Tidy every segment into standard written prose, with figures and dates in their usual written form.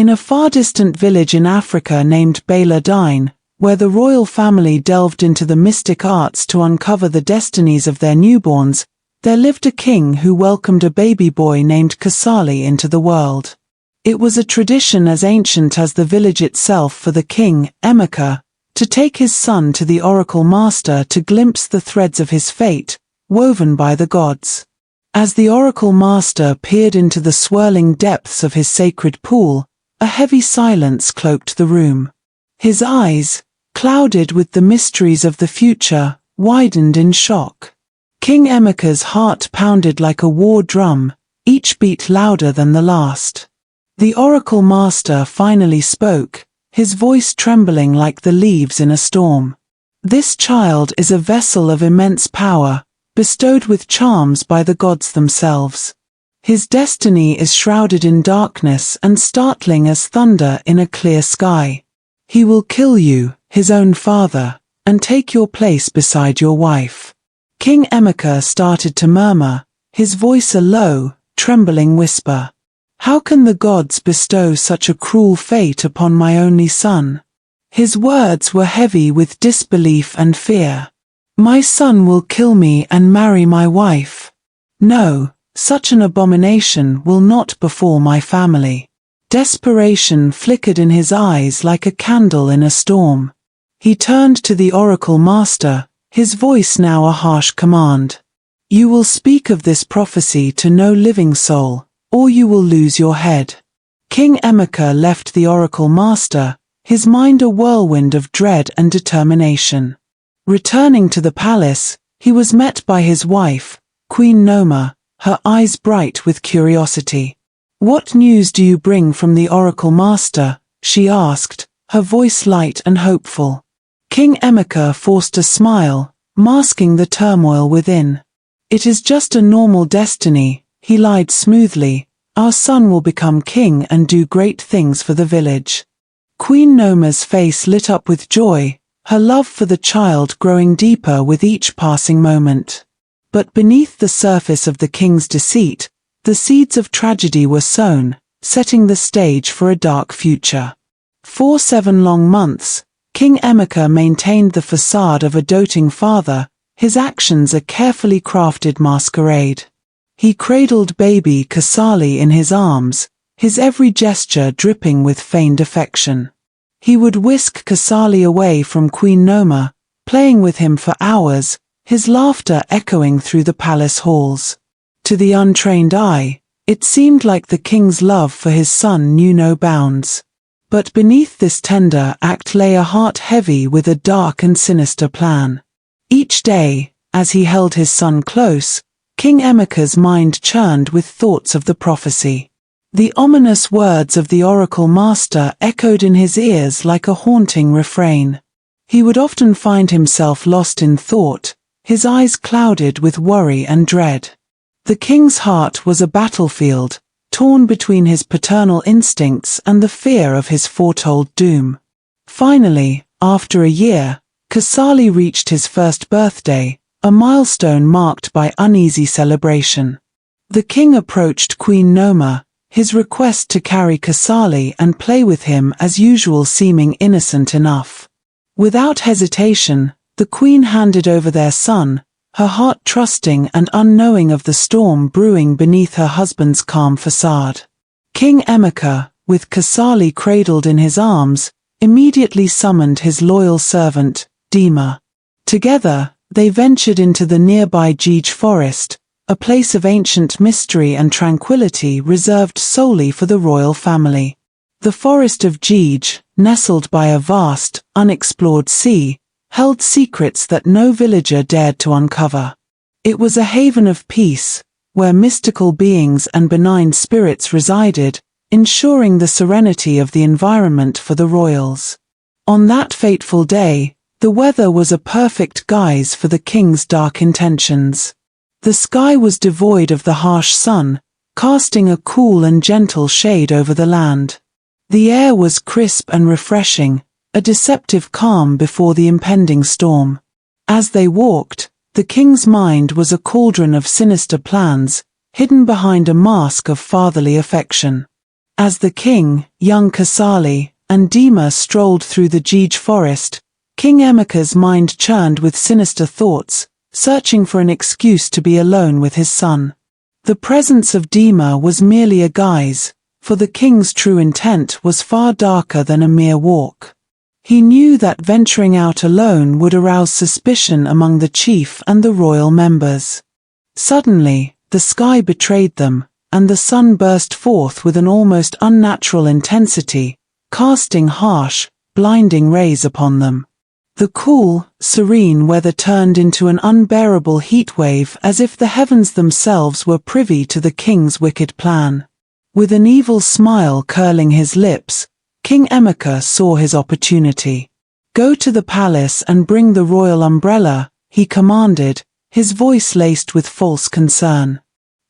In a far-distant village in Africa named Bela, where the royal family delved into the mystic arts to uncover the destinies of their newborns, there lived a king who welcomed a baby boy named Kasali into the world. It was a tradition as ancient as the village itself for the king, Amaka, to take his son to the oracle master to glimpse the threads of his fate, woven by the gods. As the oracle master peered into the swirling depths of his sacred pool, a heavy silence cloaked the room. His eyes, clouded with the mysteries of the future, widened in shock. King Amaka's heart pounded like a war drum, each beat louder than the last. The oracle master finally spoke, his voice trembling like the leaves in a storm. This child is a vessel of immense power, bestowed with charms by the gods themselves. His destiny is shrouded in darkness and startling as thunder in a clear sky. He will kill you, his own father, and take your place beside your wife. King Amaka started to murmur, his voice a low, trembling whisper. How can the gods bestow such a cruel fate upon my only son? His words were heavy with disbelief and fear. My son will kill me and marry my wife. No, such an abomination will not befall my family. Desperation flickered in his eyes like a candle in a storm. He turned to the oracle master, his voice now a harsh command. You will speak of this prophecy to no living soul, or you will lose your head. King Amaka left the oracle master, his mind a whirlwind of dread and determination. Returning to the palace, he was met by his wife, Queen Noma, her eyes bright with curiosity. What news do you bring from the oracle master? She asked, her voice light and hopeful. King Amaka forced a smile, masking the turmoil within. It is just a normal destiny, he lied smoothly. Our son will become king and do great things for the village. Queen Noma's face lit up with joy, her love for the child growing deeper with each passing moment. But beneath the surface of the king's deceit, the seeds of tragedy were sown, setting the stage for a dark future. For 7 long months, King Amaka maintained the facade of a doting father, his actions a carefully crafted masquerade. He cradled baby Kasali in his arms, his every gesture dripping with feigned affection. He would whisk Kasali away from Queen Noma, playing with him for hours, his laughter echoing through the palace halls. To the untrained eye, it seemed like the king's love for his son knew no bounds. But beneath this tender act lay a heart heavy with a dark and sinister plan. Each day, as he held his son close, King Amaka's mind churned with thoughts of the prophecy. The ominous words of the oracle master echoed in his ears like a haunting refrain. He would often find himself lost in thought, his eyes clouded with worry and dread. The king's heart was a battlefield, torn between his paternal instincts and the fear of his foretold doom. Finally, after a year, Kasali reached his first birthday, a milestone marked by uneasy celebration. The king approached Queen Noma, his request to carry Kasali and play with him as usual seeming innocent enough. Without hesitation, the queen handed over their son, her heart trusting and unknowing of the storm brewing beneath her husband's calm facade. King Amaka, with Kasali cradled in his arms, immediately summoned his loyal servant, Dima. Together, they ventured into the nearby Gij forest, a place of ancient mystery and tranquility reserved solely for the royal family. The forest of Gij, nestled by a vast, unexplored sea, held secrets that no villager dared to uncover. It was a haven of peace, where mystical beings and benign spirits resided, ensuring the serenity of the environment for the royals. On that fateful day, the weather was a perfect guise for the king's dark intentions. The sky was devoid of the harsh sun, casting a cool and gentle shade over the land. The air was crisp and refreshing, a deceptive calm before the impending storm. As they walked, the king's mind was a cauldron of sinister plans, hidden behind a mask of fatherly affection. As the king, young Charie, and Dima strolled through the Gij forest, King Amaka's mind churned with sinister thoughts, searching for an excuse to be alone with his son. The presence of Dima was merely a guise, for the king's true intent was far darker than a mere walk. He knew that venturing out alone would arouse suspicion among the chief and the royal members. Suddenly, the sky betrayed them, and the sun burst forth with an almost unnatural intensity, casting harsh, blinding rays upon them. The cool, serene weather turned into an unbearable heat wave, as if the heavens themselves were privy to the king's wicked plan. With an evil smile curling his lips, King Amaka saw his opportunity. "Go to the palace and bring the royal umbrella," he commanded, his voice laced with false concern.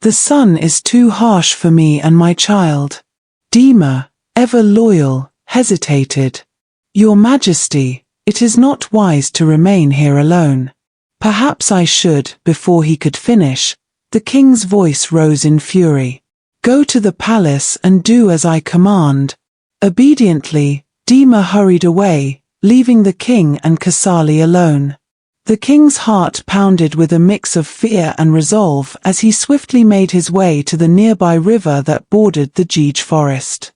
"The sun is too harsh for me and my child." Dima, ever loyal, hesitated. "Your Majesty, it is not wise to remain here alone." "Perhaps I should." Before he could finish, the king's voice rose in fury. "Go to the palace and do as I command." Obediently, Dima hurried away, leaving the king and Charie alone. The king's heart pounded with a mix of fear and resolve as he swiftly made his way to the nearby river that bordered the Gij forest.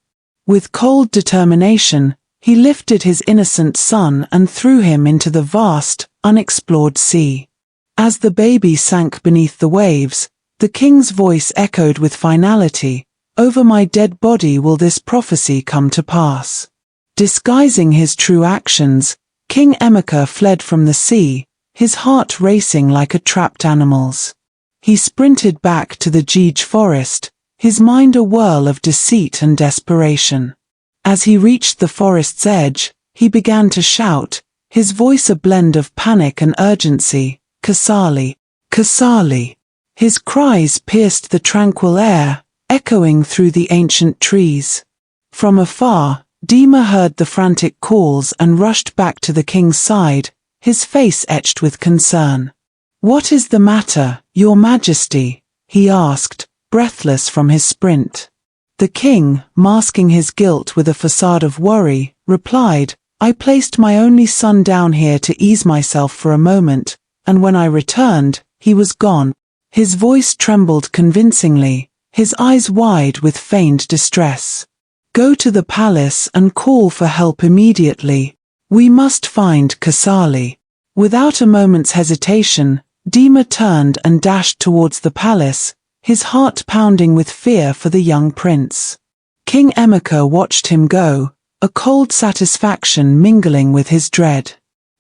With cold determination, he lifted his innocent son and threw him into the vast, unexplored sea. As the baby sank beneath the waves, the king's voice echoed with finality, "Over my dead body will this prophecy come to pass." Disguising his true actions, King Amaka fled from the sea, his heart racing like a trapped animal's. He sprinted back to the Gij forest, his mind a whirl of deceit and desperation. As he reached the forest's edge, he began to shout, his voice a blend of panic and urgency, "Charie! Charie!" His cries pierced the tranquil air, echoing through the ancient trees. From afar, Dima heard the frantic calls and rushed back to the king's side, his face etched with concern. "What is the matter, Your Majesty?" he asked, breathless from his sprint. The king, masking his guilt with a facade of worry, replied, "I placed my only son down here to ease myself for a moment, and when I returned, he was gone." His voice trembled convincingly, his eyes wide with feigned distress. "Go to the palace and call for help immediately. We must find Charie." Without a moment's hesitation, Dima turned and dashed towards the palace, his heart pounding with fear for the young prince. King Amaka watched him go, a cold satisfaction mingling with his dread.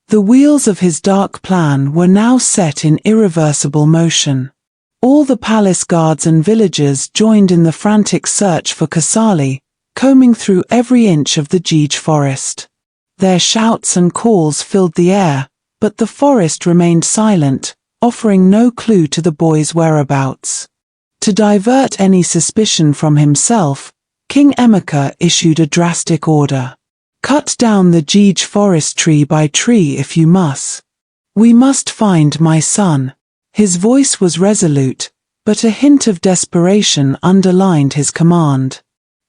The wheels of his dark plan were now set in irreversible motion. All the palace guards and villagers joined in the frantic search for Charie, combing through every inch of the Gij forest. Their shouts and calls filled the air, but the forest remained silent, offering no clue to the boy's whereabouts. To divert any suspicion from himself, King Amaka issued a drastic order. "Cut down the Gij forest tree by tree if you must. We must find my son." His voice was resolute, but a hint of desperation underlined his command.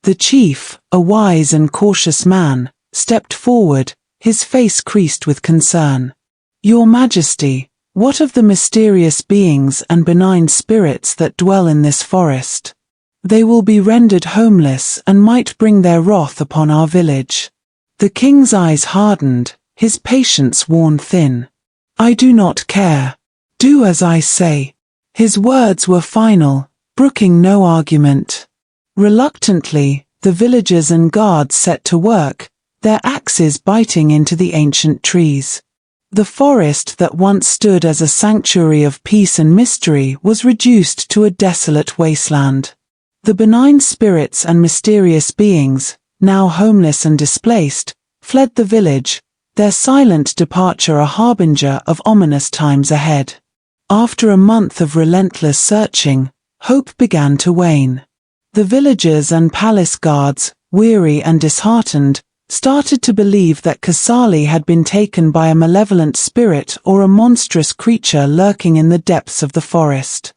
The chief, a wise and cautious man, stepped forward, his face creased with concern. "Your Majesty, what of the mysterious beings and benign spirits that dwell in this forest? They will be rendered homeless and might bring their wrath upon our village." The king's eyes hardened, his patience worn thin. "I do not care. Do as I say." His words were final, brooking no argument. Reluctantly, the villagers and guards set to work, their axes biting into the ancient trees. The forest that once stood as a sanctuary of peace and mystery was reduced to a desolate wasteland. The benign spirits and mysterious beings, now homeless and displaced, fled the village, their silent departure a harbinger of ominous times ahead. After a month of relentless searching, hope began to wane. The villagers and palace guards, weary and disheartened, started to believe that Charie had been taken by a malevolent spirit or a monstrous creature lurking in the depths of the forest.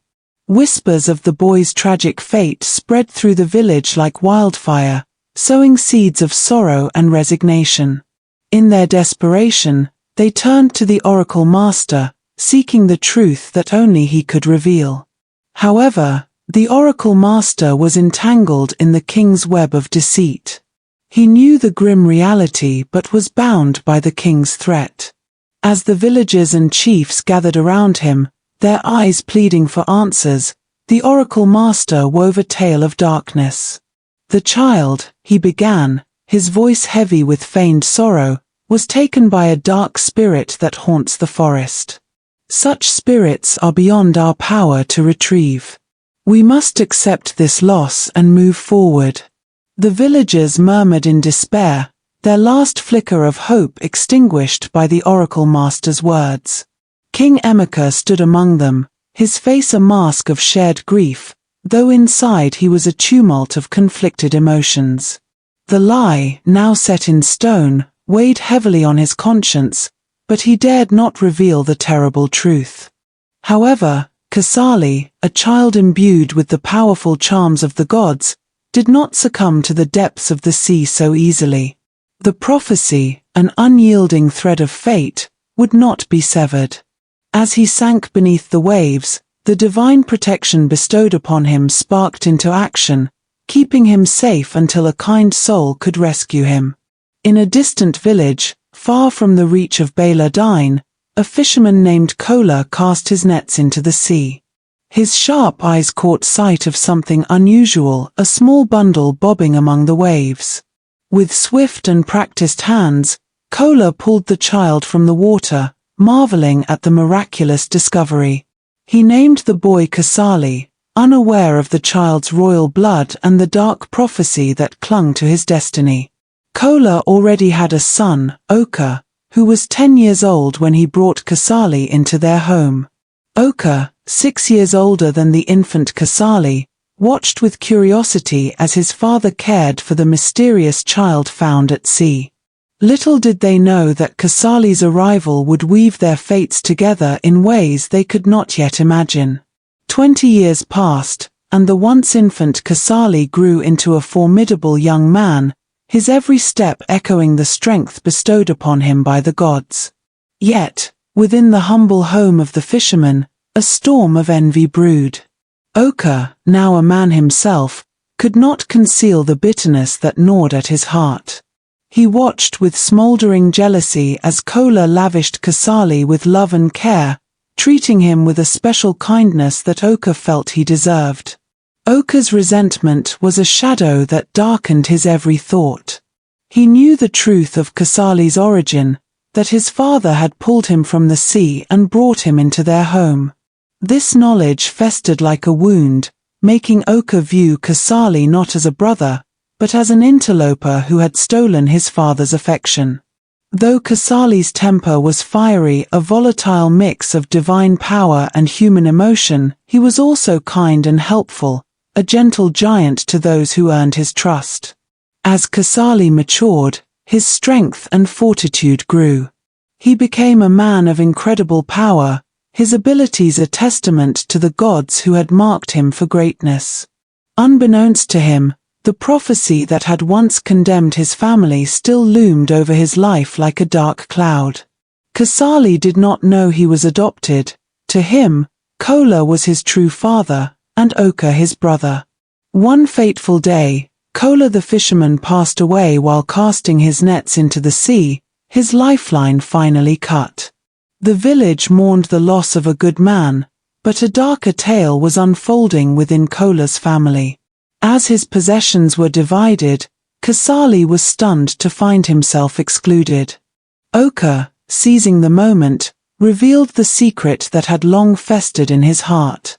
Whispers of the boy's tragic fate spread through the village like wildfire, sowing seeds of sorrow and resignation. In their desperation, they turned to the oracle master, seeking the truth that only he could reveal. However, the oracle master was entangled in the king's web of deceit. He knew the grim reality but was bound by the king's threat. As the villagers and chiefs gathered around him, their eyes pleading for answers, the oracle master wove a tale of darkness. The child, he began, his voice heavy with feigned sorrow, was taken by a dark spirit that haunts the forest. Such spirits are beyond our power to retrieve. We must accept this loss and move forward. The villagers murmured in despair, their last flicker of hope extinguished by the oracle master's words. King Amaka stood among them, his face a mask of shared grief, though inside he was a tumult of conflicted emotions. The lie, now set in stone, weighed heavily on his conscience, but he dared not reveal the terrible truth. However, Kasali, a child imbued with the powerful charms of the gods, did not succumb to the depths of the sea so easily. The prophecy, an unyielding thread of fate, would not be severed. As he sank beneath the waves, the divine protection bestowed upon him sparked into action, keeping him safe until a kind soul could rescue him. In a distant village, far from the reach of elle, a fisherman named Kola cast his nets into the sea. His sharp eyes caught sight of something unusual, a small bundle bobbing among the waves. With swift and practiced hands, Kola pulled the child from the water, marveling at the miraculous discovery. He named the boy Kasali, unaware of the child's royal blood and the dark prophecy that clung to his destiny. Kola already had a son, Oka, who was 10 years old when he brought Kasali into their home. Oka, 6 years older than the infant Kasali, watched with curiosity as his father cared for the mysterious child found at sea. Little did they know that Kasali's arrival would weave their fates together in ways they could not yet imagine. 20 years passed, and the once infant Kasali grew into a formidable young man, his every step echoing the strength bestowed upon him by the gods. Yet, within the humble home of the fisherman, a storm of envy brewed. Oka, now a man himself, could not conceal the bitterness that gnawed at his heart. He watched with smoldering jealousy as Kola lavished Kasali with love and care, treating him with a special kindness that Oka felt he deserved. Oka's resentment was a shadow that darkened his every thought. He knew the truth of Kasali's origin, that his father had pulled him from the sea and brought him into their home. This knowledge festered like a wound, making Oka view Kasali not as a brother, but as an interloper who had stolen his father's affection. Though Kasali's temper was fiery, a volatile mix of divine power and human emotion, he was also kind and helpful, a gentle giant to those who earned his trust. As Kasali matured, his strength and fortitude grew. He became a man of incredible power, his abilities a testament to the gods who had marked him for greatness. Unbeknownst to him, the prophecy that had once condemned his family still loomed over his life like a dark cloud. Kasali did not know he was adopted. To him, Kola was his true father, and Oka his brother. One fateful day, Kola the fisherman passed away while casting his nets into the sea, his lifeline finally cut. The village mourned the loss of a good man, but a darker tale was unfolding within Kola's family. As his possessions were divided, Kasali was stunned to find himself excluded. Oka, seizing the moment, revealed the secret that had long festered in his heart.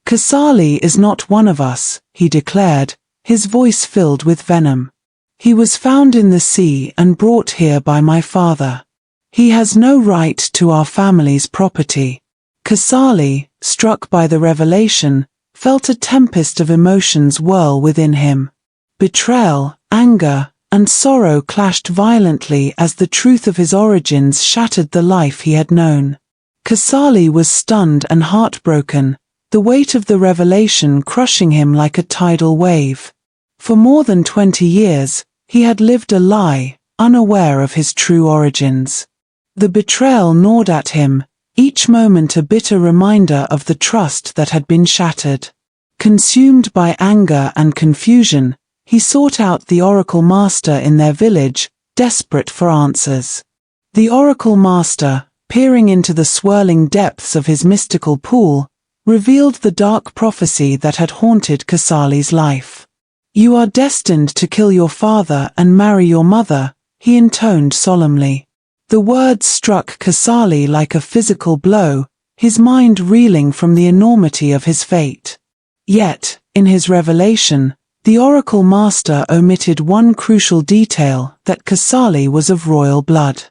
Kasali is not one of us, he declared, his voice filled with venom. He was found in the sea and brought here by my father. He has no right to our family's property. Kasali, struck by the revelation, felt a tempest of emotions whirl within him. Betrayal, anger, and sorrow clashed violently as the truth of his origins shattered the life he had known. Kasali was stunned and heartbroken, the weight of the revelation crushing him like a tidal wave. For more than 20 years, he had lived a lie, unaware of his true origins. The betrayal gnawed at him, each moment a bitter reminder of the trust that had been shattered. Consumed by anger and confusion, he sought out the oracle master in their village, desperate for answers. The oracle master, peering into the swirling depths of his mystical pool, revealed the dark prophecy that had haunted Kasali's life. "You are destined to kill your father and marry your mother," he intoned solemnly. The words struck Kasali like a physical blow, his mind reeling from the enormity of his fate. Yet, in his revelation, the oracle master omitted one crucial detail: that Kasali was of royal blood.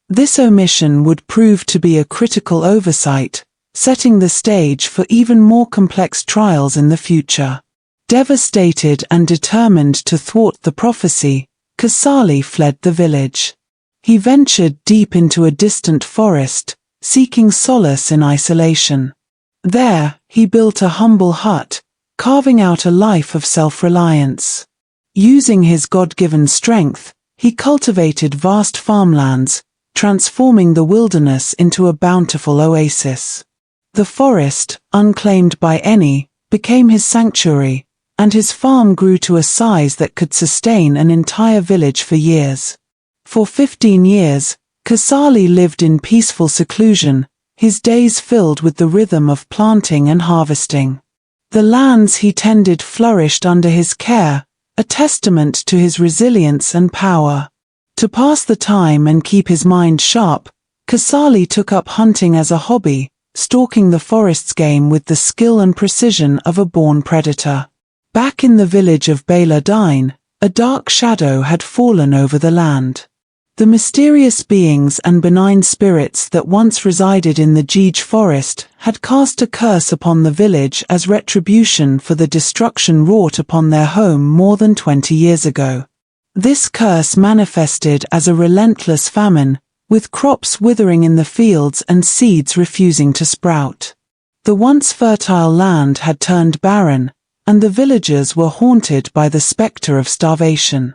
This omission would prove to be a critical oversight, setting the stage for even more complex trials in the future. Devastated and determined to thwart the prophecy, Kasali fled the village. He ventured deep into a distant forest, seeking solace in isolation. There, he built a humble hut, carving out a life of self-reliance. Using his God-given strength, he cultivated vast farmlands, transforming the wilderness into a bountiful oasis. The forest, unclaimed by any, became his sanctuary, and his farm grew to a size that could sustain an entire village for years. For 15 years, Kasali lived in peaceful seclusion, his days filled with the rhythm of planting and harvesting. The lands he tended flourished under his care, a testament to his resilience and power. To pass the time and keep his mind sharp, Kasali took up hunting as a hobby, stalking the forest's game with the skill and precision of a born predator. Back in the village of elle, a dark shadow had fallen over the land. The mysterious beings and benign spirits that once resided in the Jej forest had cast a curse upon the village as retribution for the destruction wrought upon their home more than 20 years ago. This curse manifested as a relentless famine, with crops withering in the fields and seeds refusing to sprout. The once fertile land had turned barren, and the villagers were haunted by the spectre of starvation.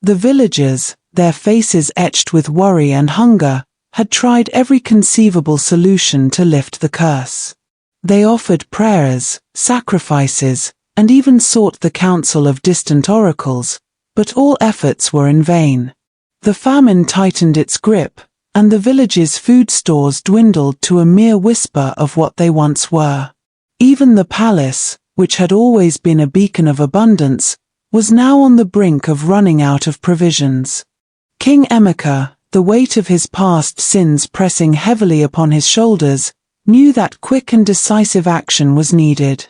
The villagers, their faces etched with worry and hunger, had tried every conceivable solution to lift the curse. They offered prayers, sacrifices, and even sought the counsel of distant oracles, but all efforts were in vain. The famine tightened its grip, and the village's food stores dwindled to a mere whisper of what they once were. Even the palace, which had always been a beacon of abundance, was now on the brink of running out of provisions. King Amaka, the weight of his past sins pressing heavily upon his shoulders, knew that quick and decisive action was needed.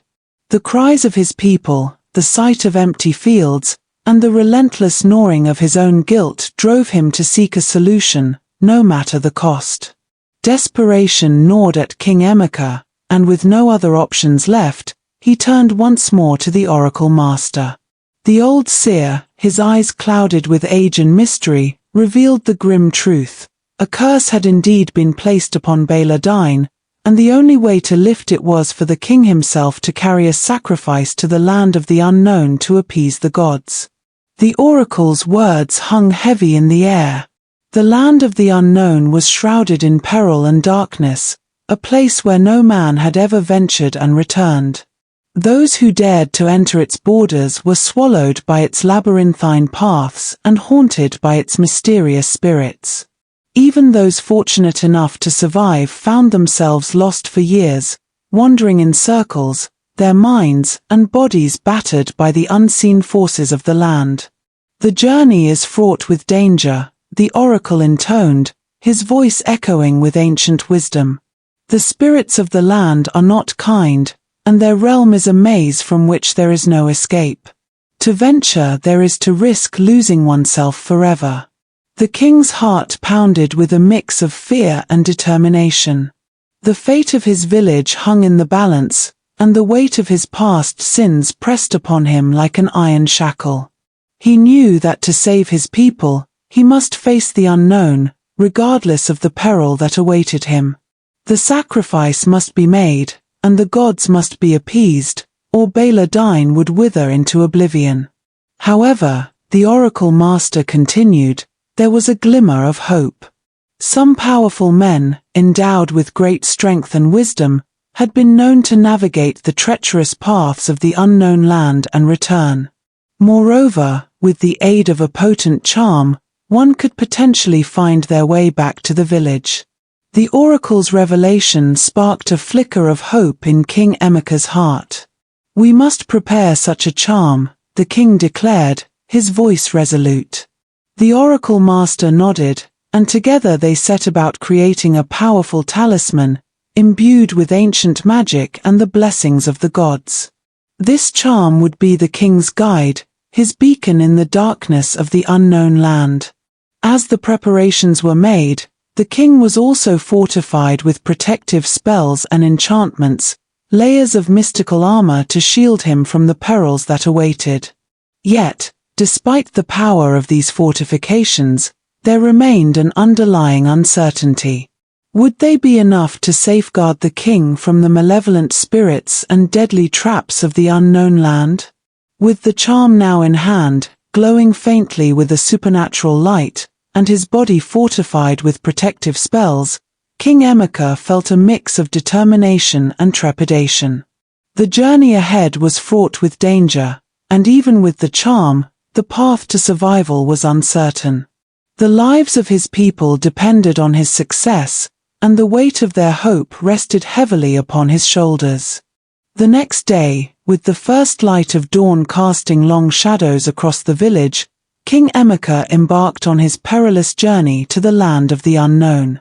The cries of his people, the sight of empty fields, and the relentless gnawing of his own guilt drove him to seek a solution, no matter the cost. Desperation gnawed at King Amaka, and with no other options left, he turned once more to the oracle master. The old seer, his eyes clouded with age and mystery, revealed the grim truth. A curse had indeed been placed upon elle, and the only way to lift it was for the king himself to carry a sacrifice to the land of the unknown to appease the gods. The oracle's words hung heavy in the air. The land of the unknown was shrouded in peril and darkness, a place where no man had ever ventured and returned. Those who dared to enter its borders were swallowed by its labyrinthine paths and haunted by its mysterious spirits. Even those fortunate enough to survive found themselves lost for years, wandering in circles, their minds and bodies battered by the unseen forces of the land. The journey is fraught with danger, the oracle intoned, his voice echoing with ancient wisdom. The spirits of the land are not kind, and their realm is a maze from which there is no escape. To venture there is to risk losing oneself forever. The king's heart pounded with a mix of fear and determination. The fate of his village hung in the balance, and the weight of his past sins pressed upon him like an iron shackle. He knew that to save his people, he must face the unknown, regardless of the peril that awaited him. The sacrifice must be made, and the gods must be appeased, or elle would wither into oblivion. However, the oracle master continued, there was a glimmer of hope. Some powerful men, endowed with great strength and wisdom, had been known to navigate the treacherous paths of the unknown land and return. Moreover, with the aid of a potent charm, one could potentially find their way back to the village. The oracle's revelation sparked a flicker of hope in King Amaka's heart. We must prepare such a charm, the king declared, his voice resolute. The oracle master nodded, and together they set about creating a powerful talisman, imbued with ancient magic and the blessings of the gods. This charm would be the king's guide, his beacon in the darkness of the unknown land. As the preparations were made, the king was also fortified with protective spells and enchantments, layers of mystical armor to shield him from the perils that awaited. Yet, despite the power of these fortifications, there remained an underlying uncertainty. Would they be enough to safeguard the king from the malevolent spirits and deadly traps of the unknown land? With the charm now in hand, glowing faintly with a supernatural light, and his body fortified with protective spells, King Amaka felt a mix of determination and trepidation. The journey ahead was fraught with danger, and even with the charm, the path to survival was uncertain. The lives of his people depended on his success, and the weight of their hope rested heavily upon his shoulders. The next day, with the first light of dawn casting long shadows across the village, King Amaka embarked on his perilous journey to the land of the unknown.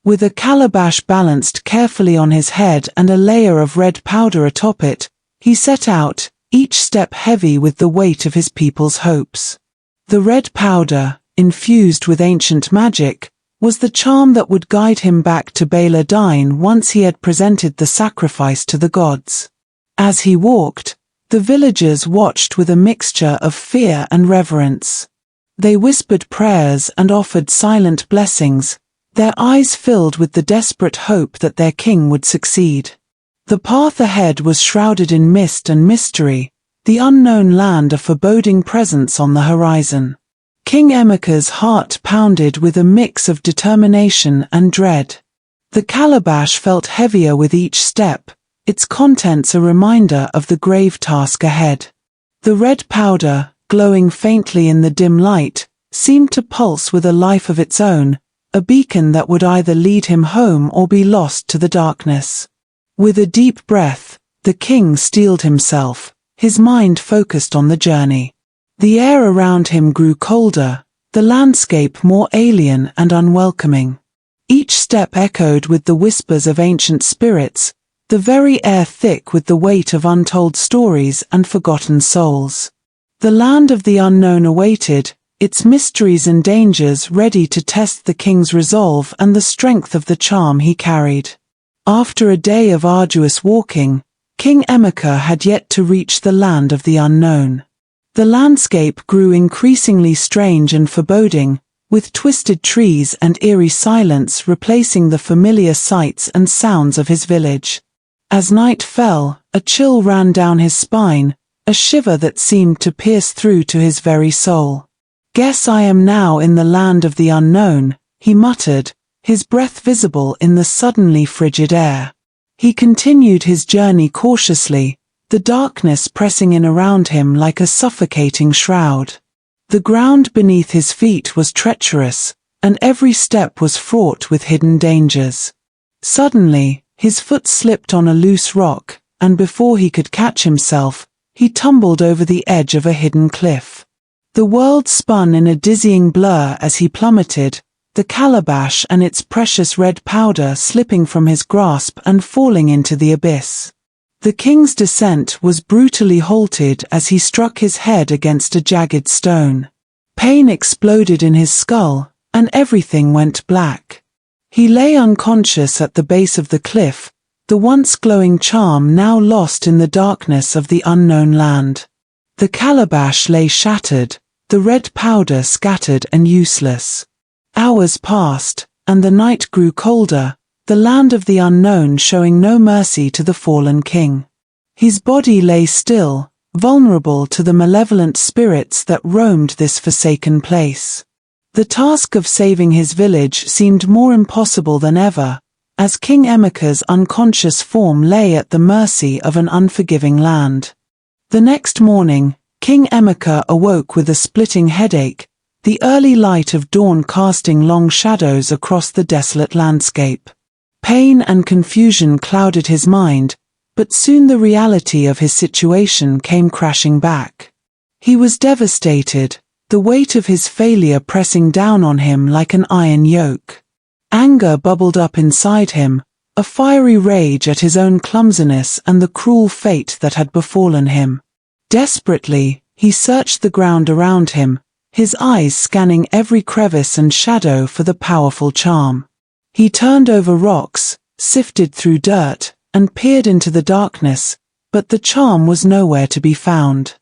With a calabash balanced carefully on his head and a layer of red powder atop it, he set out, each step heavy with the weight of his people's hopes. The red powder, infused with ancient magic, was the charm that would guide him back to breny once he had presented the sacrifice to the gods. As he walked, the villagers watched with a mixture of fear and reverence. They whispered prayers and offered silent blessings, their eyes filled with the desperate hope that their king would succeed. The path ahead was shrouded in mist and mystery, the unknown land a foreboding presence on the horizon. King Amaka's heart pounded with a mix of determination and dread. The calabash felt heavier with each step, its contents a reminder of the grave task ahead. The red powder, glowing faintly in the dim light, seemed to pulse with a life of its own, a beacon that would either lead him home or be lost to the darkness. With a deep breath, the king steeled himself, his mind focused on the journey. The air around him grew colder, the landscape more alien and unwelcoming. Each step echoed with the whispers of ancient spirits, the very air thick with the weight of untold stories and forgotten souls. The land of the unknown awaited, its mysteries and dangers ready to test the king's resolve and the strength of the charm he carried. After a day of arduous walking, King Amaka had yet to reach the land of the unknown. The landscape grew increasingly strange and foreboding, with twisted trees and eerie silence replacing the familiar sights and sounds of his village. As night fell, a chill ran down his spine, a shiver that seemed to pierce through to his very soul. "Guess I am now in the land of the unknown," he muttered, his breath visible in the suddenly frigid air. He continued his journey cautiously, the darkness pressing in around him like a suffocating shroud. The ground beneath his feet was treacherous, and every step was fraught with hidden dangers. Suddenly, his foot slipped on a loose rock, and before he could catch himself, he tumbled over the edge of a hidden cliff. The world spun in a dizzying blur as he plummeted, the calabash and its precious red powder slipping from his grasp and falling into the abyss. The king's descent was brutally halted as he struck his head against a jagged stone. Pain exploded in his skull, and everything went black. He lay unconscious at the base of the cliff, the once glowing charm now lost in the darkness of the unknown land. The calabash lay shattered, the red powder scattered and useless. Hours passed, and the night grew colder, the land of the unknown showing no mercy to the fallen king. His body lay still, vulnerable to the malevolent spirits that roamed this forsaken place. The task of saving his village seemed more impossible than ever, as King Amaka's unconscious form lay at the mercy of an unforgiving land. The next morning, King Amaka awoke with a splitting headache, the early light of dawn casting long shadows across the desolate landscape. Pain and confusion clouded his mind, but soon the reality of his situation came crashing back. He was devastated, the weight of his failure pressing down on him like an iron yoke. Anger bubbled up inside him, a fiery rage at his own clumsiness and the cruel fate that had befallen him. Desperately, he searched the ground around him, his eyes scanning every crevice and shadow for the powerful charm. He turned over rocks, sifted through dirt, and peered into the darkness, but the charm was nowhere to be found.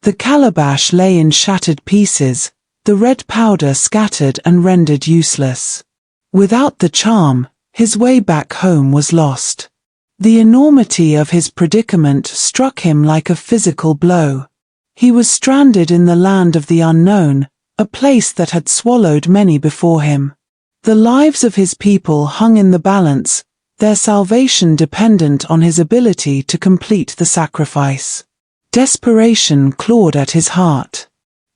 The calabash lay in shattered pieces, the red powder scattered and rendered useless. Without the charm, his way back home was lost. The enormity of his predicament struck him like a physical blow. He was stranded in the land of the unknown, a place that had swallowed many before him. The lives of his people hung in the balance, their salvation dependent on his ability to complete the sacrifice. Desperation clawed at his heart.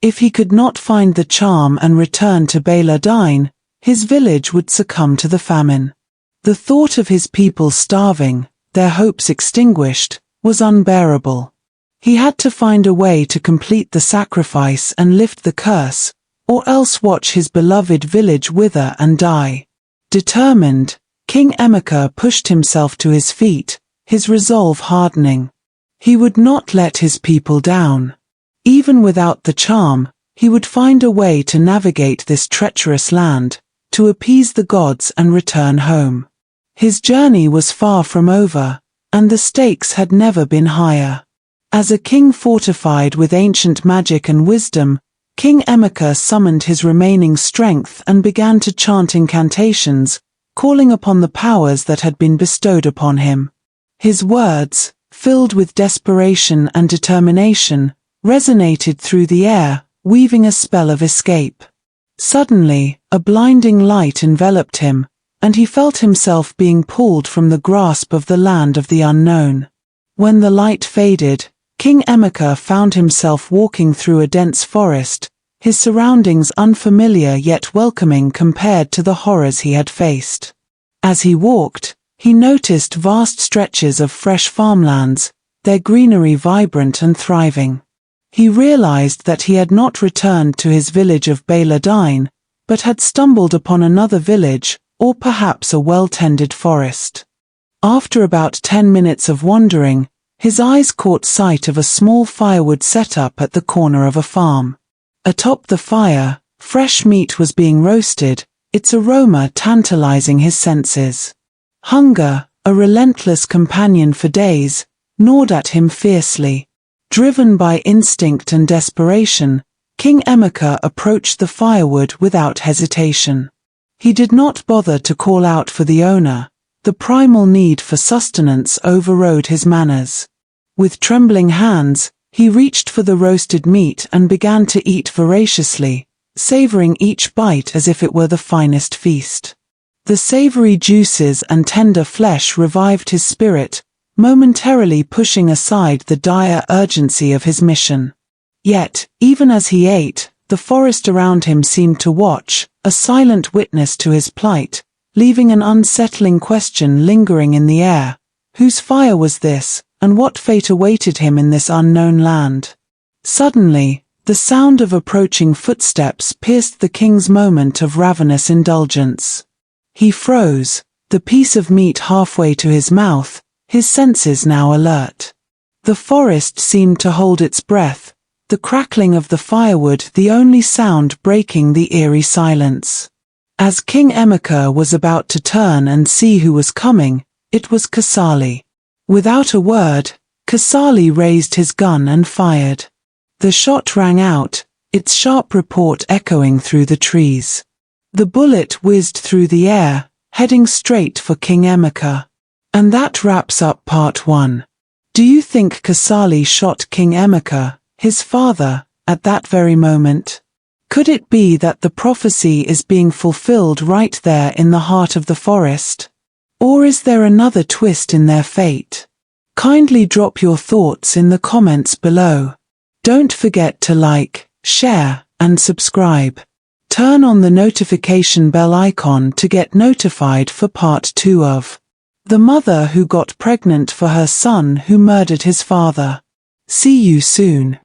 If he could not find the charm and return to elle, his village would succumb to the famine. The thought of his people starving, their hopes extinguished, was unbearable. He had to find a way to complete the sacrifice and lift the curse, or else watch his beloved village wither and die. Determined, King Amaka pushed himself to his feet, his resolve hardening. He would not let his people down. Even without the charm, he would find a way to navigate this treacherous land, to appease the gods and return home. His journey was far from over, and the stakes had never been higher. As a king fortified with ancient magic and wisdom, King Amaka summoned his remaining strength and began to chant incantations, calling upon the powers that had been bestowed upon him. His words, filled with desperation and determination, resonated through the air, weaving a spell of escape. Suddenly, a blinding light enveloped him, and he felt himself being pulled from the grasp of the land of the unknown. When the light faded, King Amaka found himself walking through a dense forest, his surroundings unfamiliar yet welcoming compared to the horrors he had faced. As he walked, he noticed vast stretches of fresh farmlands, their greenery vibrant and thriving. He realized that he had not returned to his village of elle, but had stumbled upon another village, or perhaps a well-tended forest. After about 10 minutes of wandering, his eyes caught sight of a small firewood setup at the corner of a farm. Atop the fire, fresh meat was being roasted, its aroma tantalizing his senses. Hunger, a relentless companion for days, gnawed at him fiercely. Driven by instinct and desperation, King Amaka approached the firewood without hesitation. He did not bother to call out for the owner. The primal need for sustenance overrode his manners. With trembling hands, he reached for the roasted meat and began to eat voraciously, savoring each bite as if it were the finest feast. The savory juices and tender flesh revived his spirit, momentarily pushing aside the dire urgency of his mission. Yet, even as he ate, the forest around him seemed to watch, a silent witness to his plight, leaving an unsettling question lingering in the air. Whose fire was this, and what fate awaited him in this unknown land? Suddenly, the sound of approaching footsteps pierced the king's moment of ravenous indulgence. He froze, the piece of meat halfway to his mouth, his senses now alert. The forest seemed to hold its breath, the crackling of the firewood the only sound breaking the eerie silence. As King Amaka was about to turn and see who was coming, it was Kasali. Without a word, Kasali raised his gun and fired. The shot rang out, its sharp report echoing through the trees. The bullet whizzed through the air, heading straight for King Amaka. And that wraps up part 1. Do you think Kasali shot King Amaka, his father, at that very moment? Could it be that the prophecy is being fulfilled right there in the heart of the forest? Or is there another twist in their fate? Kindly drop your thoughts in the comments below. Don't forget to like, share, and subscribe. Turn on the notification bell icon to get notified for part 2 of The Mother Who Got Pregnant for Her Son Who Murdered His Father. See you soon.